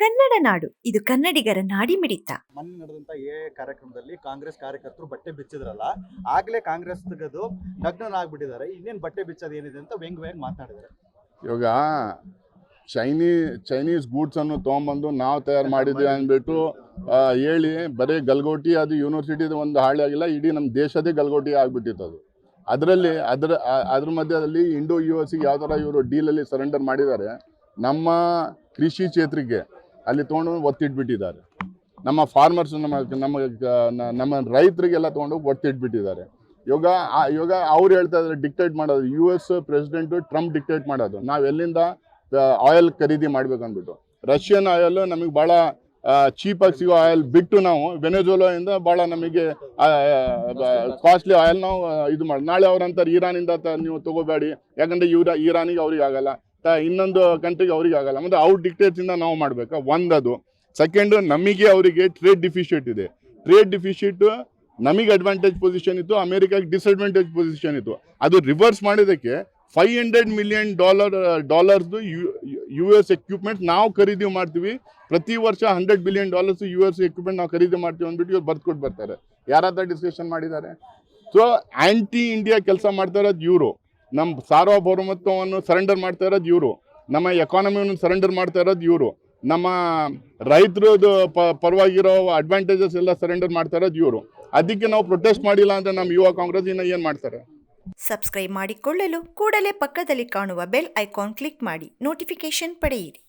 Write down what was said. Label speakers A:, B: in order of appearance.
A: ಕನ್ನಡ ನಾಡು, ಇದು ಕನ್ನಡಿಗರ ನಾಡಿಮಿಡಿತ.
B: ಮೊನ್ನೆ ನಡೆದಂತ ಕಾರ್ಯಕ್ರಮದಲ್ಲಿ ಕಾಂಗ್ರೆಸ್ ಕಾರ್ಯಕರ್ತರು ಬಟ್ಟೆ ಬಿಚ್ಚಿದ್ರಲ್ಲ, ಆಗ್ಲೇ ಕಾಂಗ್ರೆಸ್ ತೆಗೆದು ನಗ್ನನಾಗ್ಬಿಟ್ಟಿದ್ದಾರೆ. ಇನ್ನೇನು ಬಟ್ಟೆ ಬಿಚ್ಚೋದು ಏನಿದೆ ಅಂತ ವ್ಯಂಗ್ಯ ಮಾತಾಡಿದ್ದಾರೆ.
C: ಇವಾಗ ಚೈನೀಸ್ ಗೂಡ್ಸ್ ಅನ್ನು ತೊಗೊಂಬಂದು ನಾವು ತಯಾರು ಮಾಡಿದ್ವಿ ಅಂದ್ಬಿಟ್ಟು ಹೇಳಿ ಬರೀ ಗಲ್ಗೋಟಿ ಅದು ಯೂನಿವರ್ಸಿಟಿದು ಒಂದು ಹಾಳೆ ಆಗಿಲ್ಲ, ಇಡೀ ನಮ್ಮ ದೇಶದೇ ಗಲ್ಗೋಟಿ ಆಗ್ಬಿಟ್ಟಿತ್ತು ಅದು. ಅದರಲ್ಲಿ ಅದ್ರ ಮಧ್ಯದಲ್ಲಿ ಇಂಡೋ US ಯಾವ ಥರ ಇವರು ಡೀಲಲ್ಲಿ ಸರೆಂಡರ್ ಮಾಡಿದ್ದಾರೆ, ನಮ್ಮ ಕೃಷಿ ಕ್ಷೇತ್ರಕ್ಕೆ ಅಲ್ಲಿ ತೊಗೊಂಡು ಒತ್ತಿಟ್ಬಿಟ್ಟಿದ್ದಾರೆ. ನಮ್ಮ ಫಾರ್ಮರ್ಸ್ ನಮ್ಮ ರೈತರಿಗೆಲ್ಲ ತೊಗೊಂಡು ಒತ್ತಿಟ್ಬಿಟ್ಟಿದ್ದಾರೆ. ಇವಾಗ ಅವ್ರು ಹೇಳ್ತಾ ಇದ್ದಾರೆ ಡಿಕ್ಟೇಟ್ ಮಾಡೋದು, US ಪ್ರೆಸಿಡೆಂಟು ಟ್ರಂಪ್ ಡಿಕ್ಟೇಟ್ ಮಾಡೋದು, ನಾವು ಎಲ್ಲಿಂದ ಆಯಿಲ್ ಖರೀದಿ ಮಾಡ್ಬೇಕಂದ್ಬಿಟ್ಟು. ರಷ್ಯನ್ ಆಯಿಲ್ ನಮಗೆ ಭಾಳ ಚೀಪಾಗಿ ಸಿಗೋ ಆಯಿಲ್ ಬಿಟ್ಟು ನಾವು ವೆನೆಜುವೆಲಾದಿಂದ ಭಾಳ ನಮಗೆ ಕಾಸ್ಟ್ಲಿ ಆಯಿಲ್ ನಾವು ಇದು ಮಾಡಿ, ನಾಳೆ ಅವ್ರಂತಾರೆ ಇರಾನಿಂದ ನೀವು ತೊಗೋಬೇಡಿ, ಯಾಕಂದರೆ ಇರಾನಿಗೆ ಅವ್ರಿಗೆ ಆಗಲ್ಲ, ಇನ್ನೊಂದು ಕಂಟ್ರಿಗೆ ಅವ್ರಿಗೆ ಆಗಲ್ಲ, ಮತ್ತು ಅವ್ರ ಡಿಕ್ಟೇಟ್ಸಿಂದ ನಾವು ಮಾಡಬೇಕಾ ಒಂದದು. ಸೆಕೆಂಡು, ನಮಗೆ ಅವರಿಗೆ ಟ್ರೇಡ್ ಡಿಫಿಷಿಟ್ ಇದೆ. ಟ್ರೇಡ್ ಡಿಫಿಷಿಟ್ ನಮಗೆ ಅಡ್ವಾಂಟೇಜ್ ಪೊಸಿಷನ್ ಇತ್ತು, ಅಮೇರಿಕಾಗೆ ಡಿಸ್ಅಡ್ವಾಂಟೇಜ್ ಪೊಸಿಷನ್ ಇತ್ತು. ಅದು ರಿವರ್ಸ್ ಮಾಡಿದ್ದಕ್ಕೆ $500 million US ಎಕ್ವಿಪ್ಮೆಂಟ್ ನಾವು ಖರೀದಿ ಮಾಡ್ತೀವಿ. ಪ್ರತಿ ವರ್ಷ $100 billion US ಎಕ್ವಿಪ್ಮೆಂಟ್ ನಾವು ಖರೀದಿ ಮಾಡ್ತೀವಿ ಅಂದ್ಬಿಟ್ಟು ಇವ್ರು ಬರ್ದ್ಕೊಟ್ಟು ಬರ್ತಾರೆ. ಯಾರಾದ್ರೂ ಡಿಸ್ಕಷನ್ ಮಾಡಿದ್ದಾರೆ? ಸೊ ಆ್ಯಂಟಿ ಇಂಡಿಯಾ ಕೆಲಸ ಮಾಡ್ತಾ ಇರೋದು ಇವರು, ನಮ್ಮ ಸಾರ್ವಭೌಮತ್ವವನ್ನು ಸರೆಂಡರ್ ಮಾಡ್ತಾ ಇರೋದು ಇವರು, ನಮ್ಮ ಎಕಾನಮಿಯನ್ನು ಸರೆಂಡರ್ ಮಾಡ್ತಾ ಇರೋದು ಇವರು, ನಮ್ಮ ರೈತರದ್ದು ಪರವಾಗಿರೋ ಅಡ್ವಾಂಟೇಜಸ್ ಎಲ್ಲ ಸರೆಂಡರ್ ಮಾಡ್ತಾ ಇರೋದು ಇವರು. ಅದಕ್ಕೆ ನಾವು ಪ್ರೊಟೆಸ್ಟ್ ಮಾಡಿಲ್ಲ ಅಂದರೆ ನಮ್ಮ ಯುವ ಕಾಂಗ್ರೆಸ್ ಇನ್ನು ಏನು ಮಾಡ್ತಾರೆ?
A: ಸಬ್ಸ್ಕ್ರೈಬ್ ಮಾಡಿಕೊಳ್ಳಲು ಕೂಡಲೇ ಪಕ್ಕದಲ್ಲಿ ಕಾಣುವ ಬೆಲ್ ಐಕಾನ್ ಕ್ಲಿಕ್ ಮಾಡಿ ನೋಟಿಫಿಕೇಶನ್ ಪಡೆಯಿರಿ.